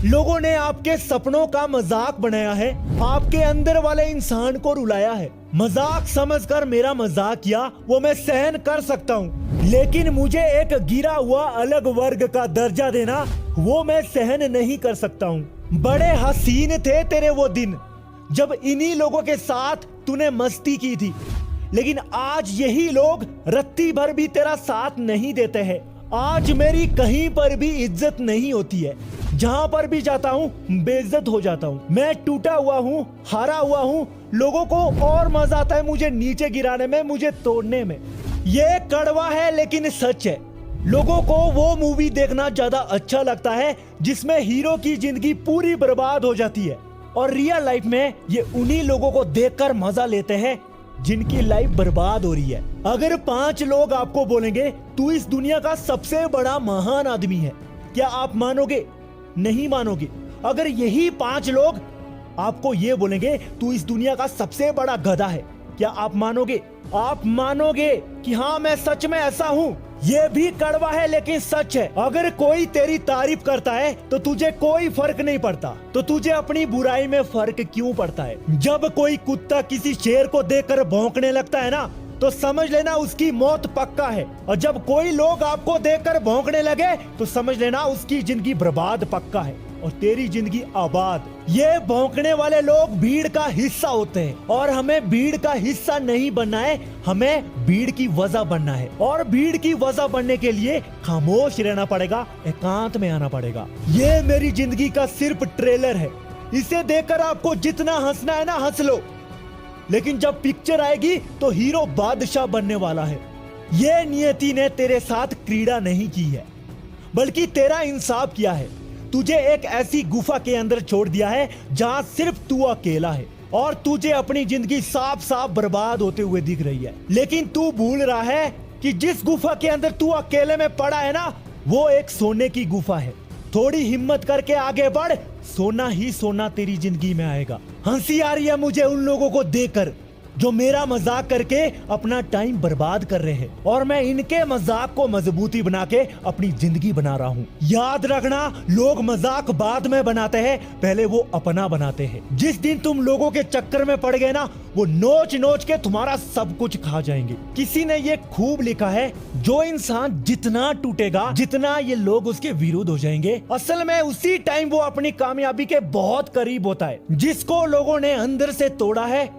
लोगों ने आपके सपनों का मजाक बनाया है, आपके अंदर वाले इंसान को रुलाया है। मजाक समझकर मेरा मजाक किया वो मैं सहन कर सकता हूँ, लेकिन मुझे एक गिरा हुआ अलग वर्ग का दर्जा देना वो मैं सहन नहीं कर सकता हूँ। बड़े हसीन थे तेरे वो दिन जब इन्हीं लोगों के साथ तूने मस्ती की थी, लेकिन आज यही लोग रत्ती भर भी तेरा साथ नहीं देते हैं। आज मेरी कहीं पर भी इज्जत नहीं होती है, जहां पर भी जाता हूँ बेइज्जत हो जाता हूँ। मैं टूटा हुआ हूँ, हारा हुआ हूँ। लोगों को और मजा आता है मुझे नीचे गिराने में, मुझे तोड़ने में। ये कड़वा है लेकिन सच है। लोगों को वो मूवी देखना ज्यादा अच्छा लगता है जिसमें हीरो की जिंदगी पूरी बर्बाद हो जाती है, और रियल लाइफ में ये उन्हीं लोगों को देखकर मजा लेते हैं जिनकी लाइफ बर्बाद हो रही है। अगर 5 लोग आपको बोलेंगे तू इस दुनिया का सबसे बड़ा महान आदमी है, क्या आप मानोगे? नहीं मानोगे। अगर यही 5 लोग आपको ये बोलेंगे तू इस दुनिया का सबसे बड़ा गधा है, क्या आप मानोगे? आप मानोगे कि हाँ मैं सच में ऐसा हूँ। ये भी कड़वा है लेकिन सच है। अगर कोई तेरी तारीफ करता है तो तुझे कोई फर्क नहीं पड़ता, तो तुझे अपनी बुराई में फर्क क्यों पड़ता है? जब कोई कुत्ता किसी शेर को देखकर भौंकने लगता है ना, तो समझ लेना उसकी मौत पक्का है। और जब कोई लोग आपको देखकर भौंकने लगे तो समझ लेना उसकी जिंदगी बर्बाद पक्का है और तेरी जिंदगी आबाद। ये भौंकने वाले लोग भीड़ का हिस्सा होते हैं, और हमें भीड़ का हिस्सा नहीं बनना है, हमें भीड़ की वजह बनना है। और भीड़ की वजह बनने के लिए खामोश रहना पड़ेगा, एकांत में आना पड़ेगा। ये मेरी जिंदगी का सिर्फ ट्रेलर है। इसे देखकर आपको जितना हंसना है ना हंस लो, लेकिन जब पिक्चर आएगी तो हीरो बादशाह बनने वाला है। ये नियति ने तेरे साथ क्रीड़ा नहीं की है, बल्कि तेरा इंसाफ किया है। तुझे एक ऐसी गुफा के अंदर छोड़ दिया है जहां सिर्फ तू अकेला है, और तुझे अपनी जिंदगी साफ साफ बर्बाद होते हुए दिख रही है। लेकिन तू भूल रहा है कि जिस गुफा के अंदर तू अकेले में पड़ा है ना, वो एक सोने की गुफा है। थोड़ी हिम्मत करके आगे बढ़, सोना ही सोना तेरी जिंदगी में आएगा। हंसी आ रही है मुझे उन लोगों को देखकर जो मेरा मजाक करके अपना टाइम बर्बाद कर रहे हैं, और मैं इनके मजाक को मजबूती बना के अपनी जिंदगी बना रहा हूँ। याद रखना, लोग मजाक बाद में बनाते हैं, पहले वो अपना बनाते हैं। जिस दिन तुम लोगों के चक्कर में पड़ गए ना, वो नोच नोच के तुम्हारा सब कुछ खा जाएंगे। किसी ने ये खूब लिखा है, जो इंसान जितना टूटेगा जितना ये लोग उसके विरुद्ध हो जाएंगे, असल में उसी टाइम वो अपनी कामयाबी के बहुत करीब होता है। जिसको लोगों ने अंदर से तोड़ा है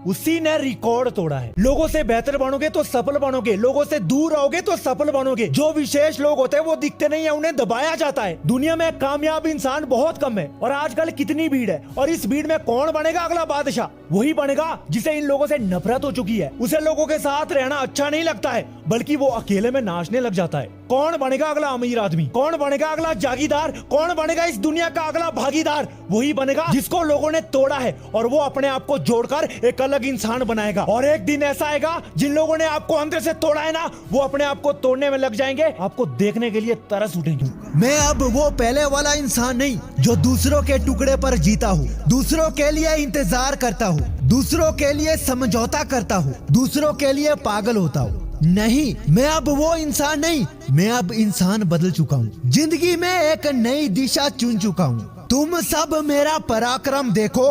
उसी ने रिकॉर्ड तोड़ा है। लोगों से बेहतर बनोगे तो सफल बनोगे, लोगों से दूर रहोगे तो सफल बनोगे। जो विशेष लोग होते हैं वो दिखते नहीं है, उन्हें दबाया जाता है। दुनिया में कामयाब इंसान बहुत कम है, और आजकल कितनी भीड़ है, और इस भीड़ में कौन बनेगा अगला बादशाह? वही बनेगा जिसे इन लोगों से नफरत हो चुकी है। उसे लोगों के साथ रहना अच्छा नहीं लगता है, बल्कि वो अकेले में नाचने लग जाता है। कौन बनेगा अगला अमीर आदमी? कौन बनेगा अगला जागीरदार? कौन बनेगा इस दुनिया का अगला भागीदार? वही बनेगा जिसको लोगों ने तोड़ा है, और वो अपने आप को जोड़कर एक अलग इंसान बनाएगा। और एक दिन ऐसा आएगा, जिन लोगों ने आपको अंदर से तोड़ा है ना, वो अपने आप को तोड़ने में लग जाएंगे, आपको देखने के लिए तरस उठेंगे। मैं अब वो पहले वाला इंसान नहीं जो दूसरों के टुकड़े पर जीता हूँ, दूसरों के लिए इंतजार करता हूँ, दूसरों के लिए समझौता करता हूँ, दूसरों के लिए पागल होता हूँ। नहीं, मैं अब वो इंसान नहीं, मैं अब इंसान बदल चुका हूँ। जिंदगी में एक नई दिशा चुन चुका हूँ। तुम सब मेरा पराक्रम देखो,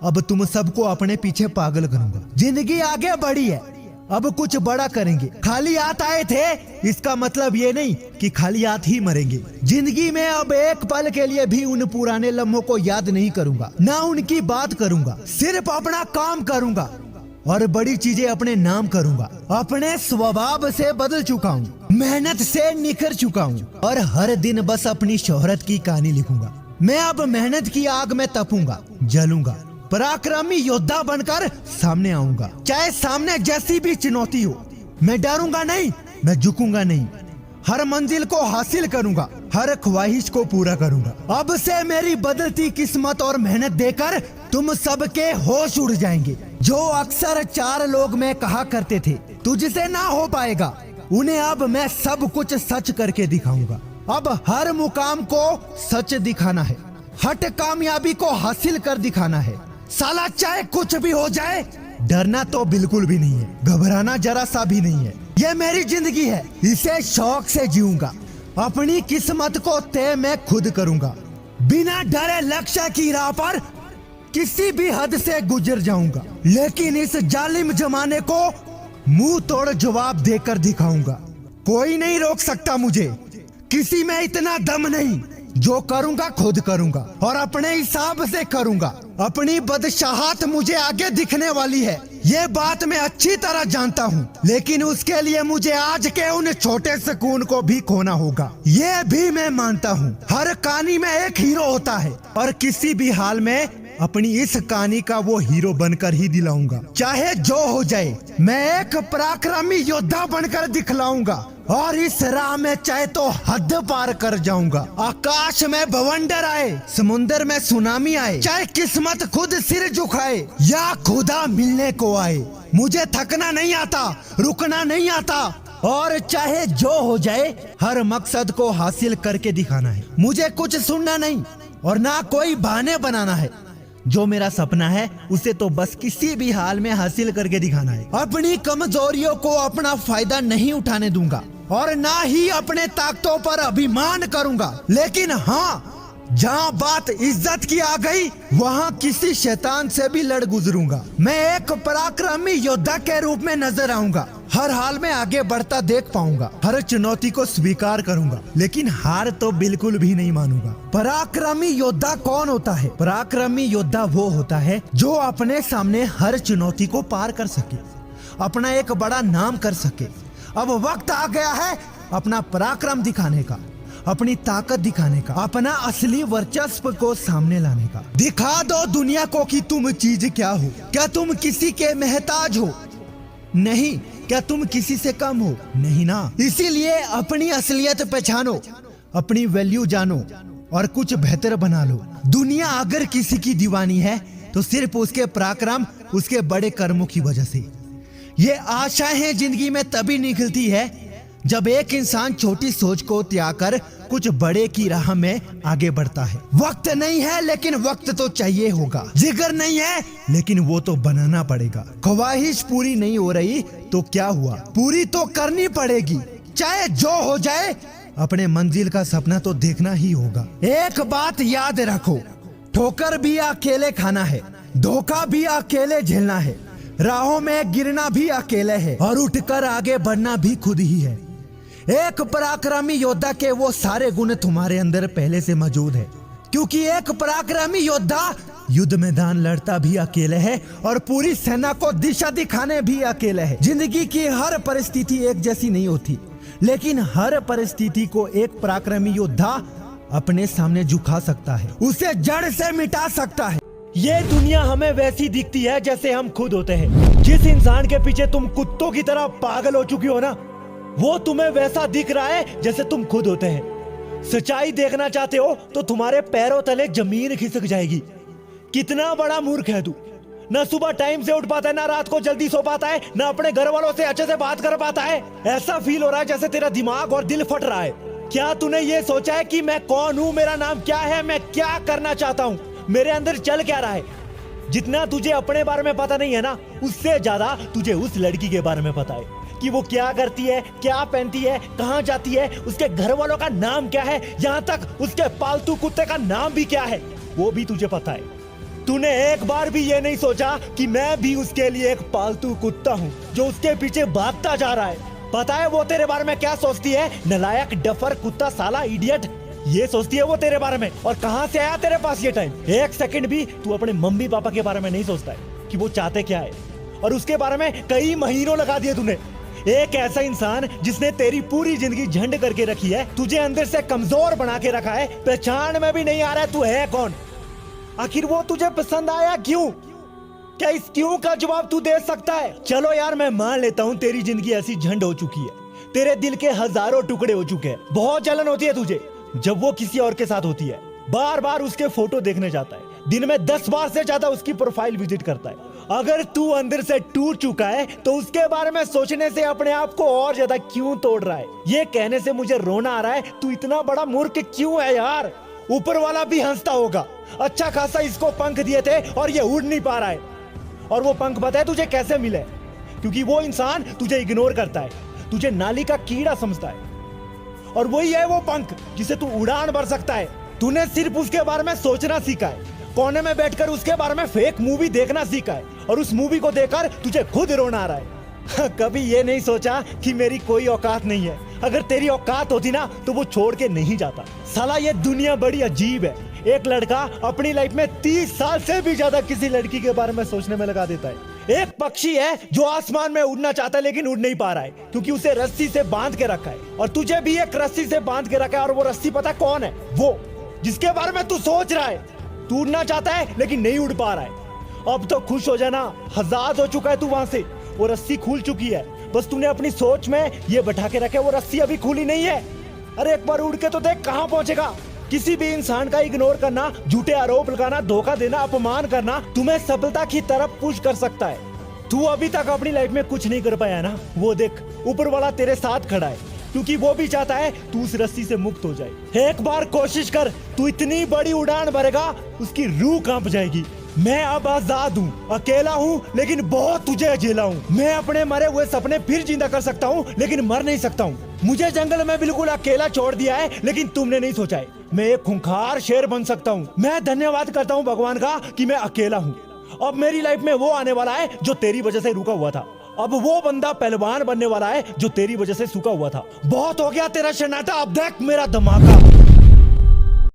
अब तुम सबको अपने पीछे पागल करूंगा। जिंदगी आगे बढ़ी है, अब कुछ बड़ा करेंगे। खाली हाथ आए थे, इसका मतलब ये नहीं कि खाली हाथ ही मरेंगे। जिंदगी में अब एक पल के लिए भी उन पुराने लम्हों को याद नहीं करूंगा, ना उनकी बात करूंगा। सिर्फ अपना काम करूंगा और बड़ी चीजें अपने नाम करूंगा। अपने स्वभाव से बदल चुका हूँ, मेहनत से निखर चुका हूँ, और हर दिन बस अपनी शोहरत की कहानी लिखूंगा। मैं अब मेहनत की आग में तपूंगा, जलूंगा, पराक्रमी योद्धा बनकर सामने आऊंगा। चाहे सामने जैसी भी चुनौती हो, मैं डरूंगा नहीं, मैं झुकूंगा नहीं। हर मंजिल को हासिल करूंगा, हर ख्वाहिश को पूरा करूंगा। अब से मेरी बदलती किस्मत और मेहनत देकर तुम सबके होश उड़ जाएंगे। जो अक्सर 4 लोग मैं कहा करते थे तुझसे ना हो पाएगा, उन्हें अब मैं सब कुछ सच करके दिखाऊंगा। अब हर मुकाम को सच दिखाना है, हट कामयाबी को हासिल कर दिखाना है। साला चाहे कुछ भी हो जाए, डरना तो बिल्कुल भी नहीं है, घबराना जरा सा भी नहीं है। ये मेरी जिंदगी है, इसे शौक से जीऊंगा। अपनी किस्मत को तय मैं खुद करूंगा। बिना डरे लक्ष्य की राह पर किसी भी हद से गुजर जाऊंगा, लेकिन इस जालिम जमाने को मुंह तोड़ जवाब देकर दिखाऊंगा। कोई नहीं रोक सकता मुझे, किसी में इतना दम नहीं। जो करूंगा खुद करूंगा और अपने हिसाब से करूंगा। अपनी बदशाहत मुझे आगे दिखने वाली है, ये बात मैं अच्छी तरह जानता हूँ, लेकिन उसके लिए मुझे आज के उन छोटे सुकून को भी खोना होगा। ये भी मैं मानता हूँ हर कहानी में एक हीरो होता है और किसी भी हाल में अपनी इस कहानी का वो हीरो बनकर ही दिलाऊंगा। चाहे जो हो जाए, मैं एक पराक्रमी योद्धा बनकर दिखलाऊंगा और इस राह में चाहे तो हद पार कर जाऊंगा। आकाश में बवंडर आए, समुंदर में सुनामी आए, चाहे किस्मत खुद सिर झुकाए या खुदा मिलने को आए, मुझे थकना नहीं आता, रुकना नहीं आता और चाहे जो हो जाए हर मकसद को हासिल करके दिखाना है। मुझे कुछ सुनना नहीं और ना कोई बहाने बनाना है। जो मेरा सपना है उसे तो बस किसी भी हाल में हासिल करके दिखाना है। अपनी कमजोरियों को अपना फायदा नहीं उठाने दूंगा और ना ही अपने ताकतों पर अभिमान करूंगा, लेकिन हाँ, जहाँ बात इज्जत की आ गई वहाँ किसी शैतान से भी लड़ गुजरूंगा। मैं एक पराक्रमी योद्धा के रूप में नजर आऊंगा, हर हाल में आगे बढ़ता देख पाऊंगा, हर चुनौती को स्वीकार करूंगा, लेकिन हार तो बिल्कुल भी नहीं मानूंगा। पराक्रमी योद्धा कौन होता है? पराक्रमी योद्धा वो होता है जो अपने सामने हर चुनौती को पार कर सके, अपना एक बड़ा नाम कर सके। अब वक्त आ गया है अपना पराक्रम दिखाने का, अपनी ताकत दिखाने का, अपना असली वर्चस्व को सामने लाने का। दिखा दो दुनिया को कि तुम चीज क्या हो। क्या तुम किसी के मोहताज हो? नहीं। क्या तुम किसी से कम हो? नहीं ना। इसीलिए अपनी असलियत पहचानो, अपनी वैल्यू जानो और कुछ बेहतर बना लो। दुनिया अगर किसी की दीवानी है तो सिर्फ उसके पराक्रम, उसके बड़े कर्मों की वजह से। ये आशाएं जिंदगी में तभी निकलती है जब एक इंसान छोटी सोच को त्याग कर कुछ बड़े की राह में आगे बढ़ता है। वक्त नहीं है लेकिन वक्त तो चाहिए होगा। जिगर नहीं है लेकिन वो तो बनाना पड़ेगा। ख्वाहिश पूरी नहीं हो रही तो क्या हुआ, पूरी तो करनी पड़ेगी। चाहे जो हो जाए अपने मंजिल का सपना तो देखना ही होगा। एक बात याद रखो, ठोकर भी अकेले खाना है, धोखा भी अकेले झेलना है, राहों में गिरना भी अकेले है और उठकर आगे बढ़ना भी खुद ही है। एक पराक्रमी योद्धा के वो सारे गुण तुम्हारे अंदर पहले से मौजूद है, क्योंकि एक पराक्रमी योद्धा युद्ध मैदान लड़ता भी अकेले है और पूरी सेना को दिशा दिखाने भी अकेले है। जिंदगी की हर परिस्थिति एक जैसी नहीं होती, लेकिन हर परिस्थिति को एक पराक्रमी योद्धा अपने सामने झुका सकता है, उसे जड़ से मिटा सकता है। ये दुनिया हमें वैसी दिखती है जैसे हम खुद होते हैं। जिस इंसान के पीछे तुम कुत्तों की तरह पागल हो चुकी हो ना, वो तुम्हें वैसा दिख रहा है जैसे तुम खुद होते हैं। सच्चाई देखना चाहते हो तो तुम्हारे पैरों तले जमीन खिसक जाएगी। कितना बड़ा मूर्ख है तू। ना सुबह टाइम से उठ पाता है, ना रात को जल्दी सो पाता है, ना अपने घर वालों से अच्छे से बात कर पाता है। ऐसा फील हो रहा है जैसे तेरा दिमाग और दिल फट रहा है। क्या तूने ये सोचा है कि मैं कौन हूँ, मेरा नाम क्या है, मैं क्या करना चाहता हूँ, मेरे अंदर चल क्या रहा है? जितना तुझे अपने बारे में पता नहीं है ना, उससे ज्यादा तुझे उस लड़की के बारे में पता है कि वो क्या करती है, क्या पहनती है, कहाँ जाती है, उसके घर वालों का नाम क्या है, यहाँ तक उसके पालतू कुत्ते का नाम भी क्या है वो भी तुझे पता है। तूने एक बार भी ये नहीं सोचा कि मैं भी उसके लिए एक पालतू कुत्ता हूँ जो उसके पीछे भागता जा रहा है। पता है वो तेरे बारे में क्या सोचती है? नलायक, डफर, कुत्ता, साला, इडियट, ये सोचती है वो तेरे बारे में। और कहाँ से आया तेरे पास ये टाइम? एक सेकंड भी तू अपने मम्मी पापा के बारे में नहीं सोचता है कि वो चाहते क्या है, और उसके बारे में कई महीनों लगा दिए तूने। एक ऐसा इंसान जिसने तेरी पूरी जिंदगी झंड करके रखी है, तुझे अंदर से कमजोर बना के रखा है, पहचान में भी नहीं आ रहा है तू है कौन। आखिर वो तुझे पसंद आया क्यों? क्या इस क्यों का जवाब तू दे सकता है? चलो यार, मैं मान लेता हूँ तेरी जिंदगी ऐसी झंड हो चुकी है, तेरे दिल के हजारों टुकड़े हो चुके हैं। बहुत जलन होती है तुझे जब वो किसी और के साथ होती है। बार बार उसके फोटो देखने जाता है, दिन में 10 बार से ज्यादा उसकी प्रोफाइल विजिट करता है। अगर तू अंदर से टूट चुका है तो उसके बारे में सोचने से अपने आप को और ज्यादा क्यों तोड़ रहा है? ये कहने से मुझे रोना आ रहा है, तू इतना बड़ा मूर्ख क्यों है यार? ऊपर वाला भी हंसता होगा, अच्छा खासा इसको पंख दिए थे और ये उड़ नहीं पा रहा है। और वो पंख पता है तुझे कैसे मिले? क्योंकि वो इंसान तुझे इग्नोर करता है, तुझे नाली का कीड़ा समझता है, और वही है वो पंख जिसे तू उड़ान भर सकता है। तूने सिर्फ उसके बारे में सोचना सीखा है, कोने में बैठकर उसके बारे में फेक मूवी देखना सीखा है, और उस मूवी को देखकर तुझे खुद रोना आ रहा है। कभी ये नहीं सोचा कि मेरी कोई औकात नहीं है। अगर तेरी औकात होती ना तो वो छोड़ के नहीं जाता। साला ये दुनिया बड़ी अजीब है। एक लड़का अपनी लाइफ में 30 साल से भी ज्यादा किसी लड़की के बारे में सोचने में लगा देता है। एक पक्षी है जो आसमान में उड़ना चाहता है लेकिन उड़ नहीं पा रहा है क्योंकि उसे रस्सी से बांध के रखा है, और तुझे भी एक रस्सी से बांध के रखा है, और वो रस्सी पता कौन है? वो जिसके बारे में तू सोच रहा है। तू उड़ना चाहता है लेकिन नहीं उड़ पा रहा है। अब तो खुश हो जाना, आजाद हो चुका है तू वहां से। वो रस्सी खुल चुकी है, बस तूने अपनी सोच में ये बैठा के रखे, वो रस्सी अभी खुली नहीं है। अरे एक बार उड़ के तो देख कहां पहुंचेगा। किसी भी इंसान का इग्नोर करना, झूठे आरोप लगाना, धोखा देना, अपमान करना तुम्हें सफलता की तरफ पुश कर सकता है। तू अभी तक अपनी लाइफ में कुछ नहीं कर पाया ना, वो देख ऊपर वाला तेरे साथ खड़ा है, क्योंकि वो भी चाहता है तू उस रस्सी से मुक्त हो जाए। एक बार कोशिश कर, तू इतनी बड़ी उड़ान भरेगा उसकी रूह कांप जाएगी। मैं अब आजाद हूँ, अकेला हूँ, लेकिन बहुत तुझे अकेला हूँ। मैं अपने मरे हुए सपने फिर जिंदा कर सकता हूँ, लेकिन मर नहीं सकता हूँ। मुझे जंगल में बिल्कुल अकेला छोड़ दिया है, लेकिन तुमने नहीं सोचा है मैं एक खूंखार शेर बन सकता हूँ। मैं धन्यवाद करता हूँ भगवान का कि मैं अकेला हूँ। अब मेरी लाइफ में वो आने वाला है जो तेरी वजह से रुका हुआ था। अब वो बंदा पहलवान बनने वाला है जो तेरी वजह से सूखा हुआ था। बहुत हो गया तेरा शनाटा, अब देख मेरा धमाका।